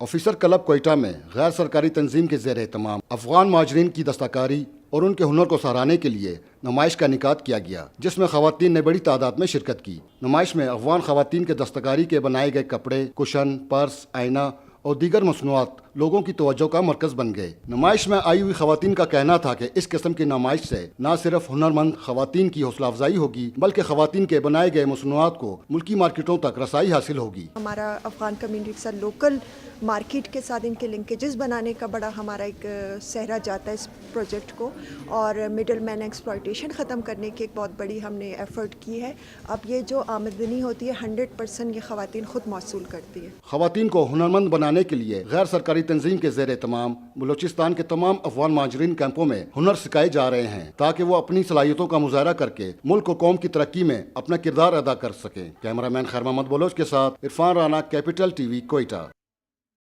Officer club Quetta میں غیر سرکاری تنظیم کے زیر اہتمام افغان مہاجرین کی دستکاری اور ان کے ہنر کو سراہنے کے لیے نمائش کا انعقاد کیا گیا، جس میں خواتین نے بڑی تعداد میں شرکت کی۔ نمائش میں افغان خواتین کے دستکاری کے بنائے گئے کپڑے، کشن، پرس، آئینہ اور دیگر مصنوعات لوگوں کی توجہ کا مرکز بن گئے۔ نمائش میں آئی ہوئی خواتین کا کہنا تھا کہ اس قسم کی نمائش سے نہ صرف ہنرمند خواتین کی حوصلہ افزائی ہوگی بلکہ خواتین کے بنائے گئے مصنوعات کو ملکی مارکیٹوں تک رسائی حاصل ہوگی۔ ہمارا افغان کمیونٹی کے ساتھ لوکل مارکیٹ کے ساتھ ان کے لنکیجز بنانے کا بڑا ہمارا ایک سہرا جاتا ہے اس پروجیکٹ کو، اور مڈل مین ایکسپلائٹیشن ختم کرنے کی ایک بہت بڑی ہم نے ایفرٹ کی ہے۔ اب یہ جو آمدنی ہوتی ہے 100% یہ خواتین خود موصول کرتی ہے۔ خواتین کو ہنرمند بنانے کے لیے غیر سرکاری تنظیم کے زیر اہتمام بلوچستان کے تمام افغان مہاجرین کیمپوں میں ہنر سکھائے جا رہے ہیں تاکہ وہ اپنی صلاحیتوں کا مظاہرہ کر کے ملک و قوم کی ترقی میں اپنا کردار ادا کر سکیں۔ کیمرہ مین خیر محمد بلوچ کے ساتھ Irfan Rana, capital T V, Quetta.